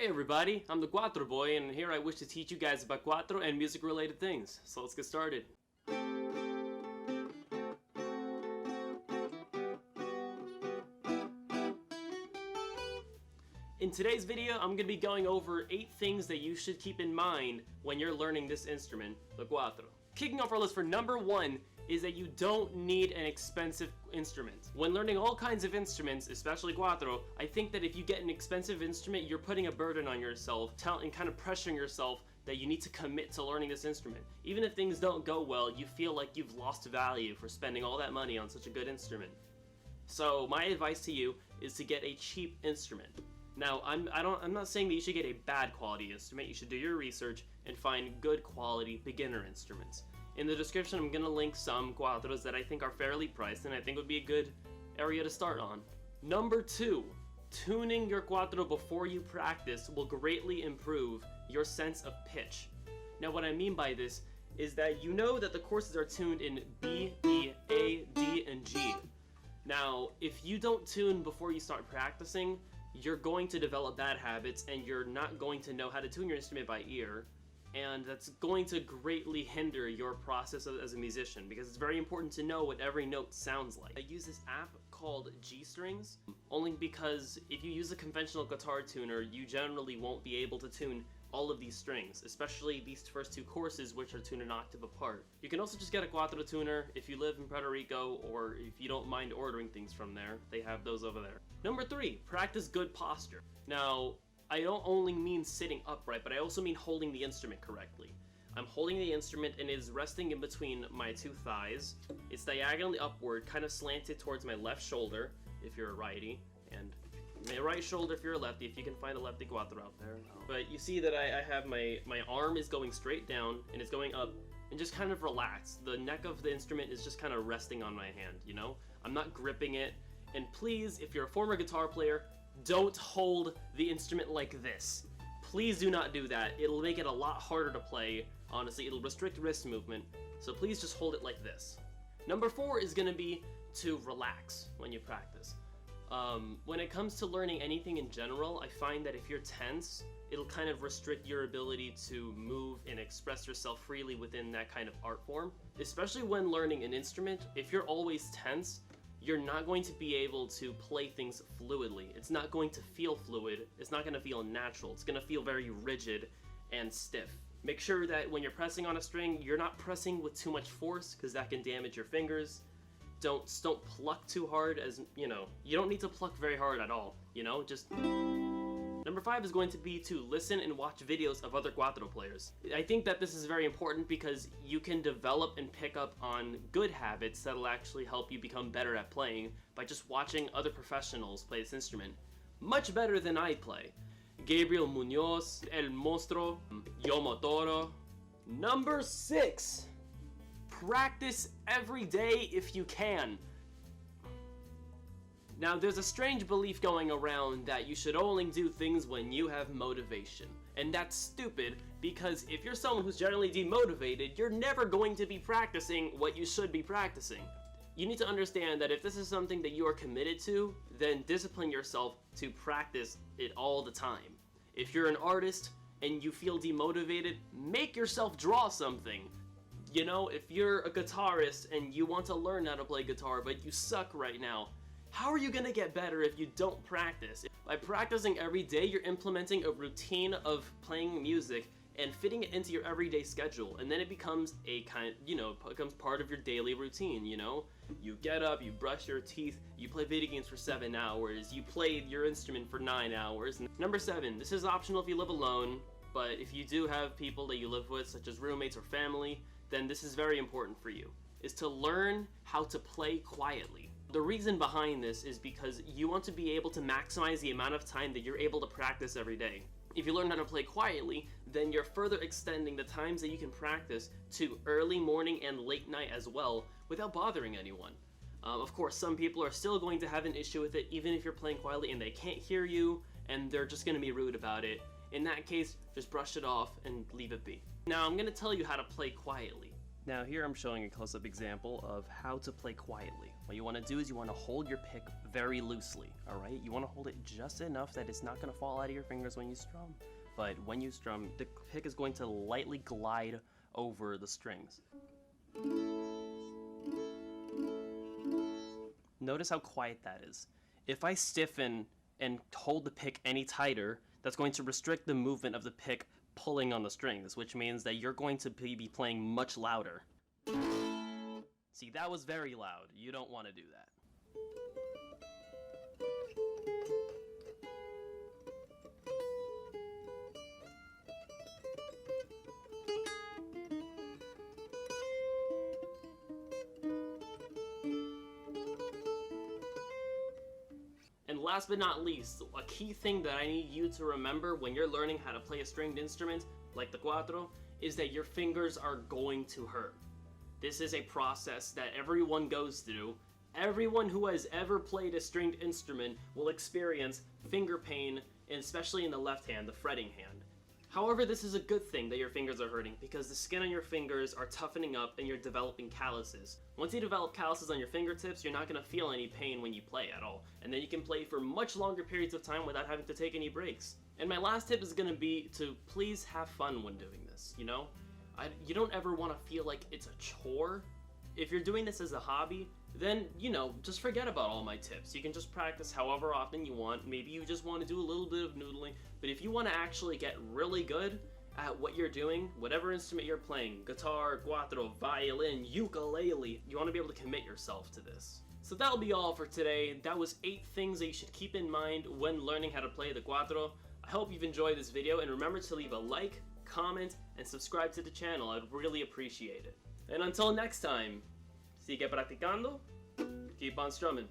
Hey everybody, I'm the Cuatro boy, and here I wish to teach you guys about Cuatro and music related things. So let's get started. In today's video, I'm going to be going over 8 things that you should keep in mind when you're learning this instrument, the Cuatro. Kicking off our list for number 1 is that you don't need an expensive instrument. When learning all kinds of instruments, especially Cuatro, I think that if you get an expensive instrument, you're putting a burden on yourself and kind of pressuring yourself that you need to commit to learning this instrument. Even if things don't go well, you feel like you've lost value for spending all that money on such a good instrument. So my advice to you is to get a cheap instrument. Now, I'm not saying that you should get a bad quality instrument. You should do your research and find good quality beginner instruments. In the description, I'm going to link some Cuatros that I think are fairly priced and I think would be a good area to start on. Number 2, tuning your Cuatro before you practice will greatly improve your sense of pitch. Now, what I mean by this is that you know that the courses are tuned in B, E, A, D, and G. Now, if you don't tune before you start practicing, you're going to develop bad habits and you're not going to know how to tune your instrument by ear, and that's going to greatly hinder your process as a musician because it's very important to know what every note sounds like. I use this app called GStrings only because if you use a conventional guitar tuner, you generally won't be able to tune all of these strings, especially these first 2 courses, which are tuned an octave apart. You can also just get a Cuatro tuner if you live in Puerto Rico, or if you don't mind ordering things from there. They have those over there. Number 3, practice good posture. Now, I don't only mean sitting upright, but I also mean holding the instrument correctly. I'm holding the instrument and it is resting in between my 2 thighs. It's diagonally upward, kind of slanted towards my left shoulder, if you're a righty, and my right shoulder if you're a lefty, if you can find a lefty Cuatro out there. But you see that I have my arm is going straight down and it's going up and just kind of relaxed. The neck of the instrument is just kind of resting on my hand, you know? I'm not gripping it. And please, if you're a former guitar player, don't hold the instrument like this. Please do not do that. It'll make it a lot harder to play. Honestly, it'll restrict wrist movement. So please just hold it like this. Number 4 is going to be to relax when you practice. When it comes to learning anything in general, I find that if you're tense, it'll kind of restrict your ability to move and express yourself freely within that kind of art form. Especially when learning an instrument, if you're always tense, you're not going to be able to play things fluidly. It's not going to feel fluid. It's not going to feel natural. It's going to feel very rigid and stiff. Make sure that when you're pressing on a string, you're not pressing with too much force because that can damage your fingers. Don't pluck too hard, as you know. You don't need to pluck very hard at all, you know, just... Number 5 is going to be to listen and watch videos of other Cuatro players. I think that this is very important because you can develop and pick up on good habits that'll actually help you become better at playing by just watching other professionals play this instrument. Much better than I play. Gabriel Munoz, El Monstro, Yo Motoro. Number 6. Practice every day if you can. Now, there's a strange belief going around that you should only do things when you have motivation. And that's stupid, because if you're someone who's generally demotivated, you're never going to be practicing what you should be practicing. You need to understand that if this is something that you are committed to, then discipline yourself to practice it all the time. If you're an artist and you feel demotivated, make yourself draw something. You know, if you're a guitarist and you want to learn how to play guitar, but you suck right now, how are you going to get better if you don't practice? By practicing every day, you're implementing a routine of playing music and fitting it into your everyday schedule, and then it becomes becomes part of your daily routine, you know? You get up, you brush your teeth, you play video games for 7 hours, you play your instrument for 9 hours. Number 7, this is optional if you live alone, but if you do have people that you live with, such as roommates or family, then this is very important for you, is to learn how to play quietly. The reason behind this is because you want to be able to maximize the amount of time that you're able to practice every day. If you learn how to play quietly, then you're further extending the times that you can practice to early morning and late night as well, without bothering anyone. Of course, some people are still going to have an issue with it, even if you're playing quietly and they can't hear you, and they're just going to be rude about it. In that case, just brush it off and leave it be. Now, I'm going to tell you how to play quietly. Now here I'm showing a close-up example of how to play quietly. What you want to do is you want to hold your pick very loosely, alright? You want to hold it just enough that it's not going to fall out of your fingers when you strum. But when you strum, the pick is going to lightly glide over the strings. Notice how quiet that is. If I stiffen and hold the pick any tighter, that's going to restrict the movement of the pick pulling on the strings, which means that you're going to be playing much louder. See, that was very loud. You don't want to do that. And last but not least, a key thing that I need you to remember when you're learning how to play a stringed instrument, like the Cuatro, is that your fingers are going to hurt. This is a process that everyone goes through. Everyone who has ever played a stringed instrument will experience finger pain, and especially in the left hand, the fretting hand. However, this is a good thing that your fingers are hurting because the skin on your fingers are toughening up and you're developing calluses. Once you develop calluses on your fingertips, you're not going to feel any pain when you play at all. And then you can play for much longer periods of time without having to take any breaks. And my last tip is going to be to please have fun when doing this, you know? You don't ever want to feel like it's a chore. If you're doing this as a hobby, then, you know, just forget about all my tips. You can just practice however often you want. Maybe you just want to do a little bit of noodling. But if you want to actually get really good at what you're doing, whatever instrument you're playing, guitar, cuatro, violin, ukulele, you want to be able to commit yourself to this. So that'll be all for today. That was 8 things that you should keep in mind when learning how to play the cuatro. I hope you've enjoyed this video, and remember to leave a like, comment, and subscribe to the channel. I'd really appreciate it. And until next time, sigue practicando, keep on strumming.